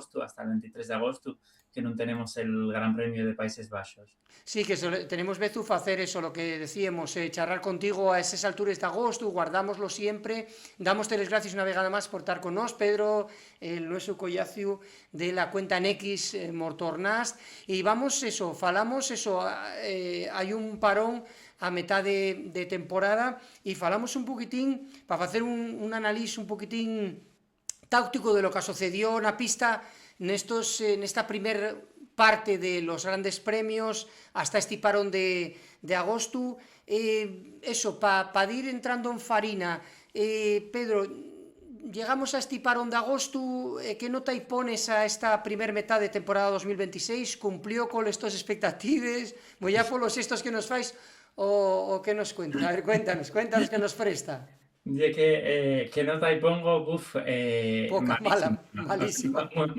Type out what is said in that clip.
agosto, hasta el 23 de agosto, que non tenemos el Gran Premio de Países Baixos. Sí, que tenemos vezu facer eso, lo que decíamos, charlar contigo a esas alturas de agosto, guardámoslo siempre, dámoste les gracias una vegada máis por estar con nós, Pedro, el nuestro collacio de la cuenta en X, Mortornast, e vamos eso, falamos eso, hai un parón a metade de temporada e falamos un poquitín, para facer un análise un poquitín táctico de lo que sucedió na pista nesta primer parte de los grandes premios hasta este parón de agosto. Eso, para ir entrando en farina, Pedro, llegamos a este parón de agosto, ¿qué nota pones a esta primer mitad de temporada 2026? ¿Cumplió con estas expectativas? ¿Voy a por los estos que nos fais? ¿O qué nos cuenta? A ver, cuéntanos que nos presta. De que nota y pongo, Poca, mala, malísima. malísima.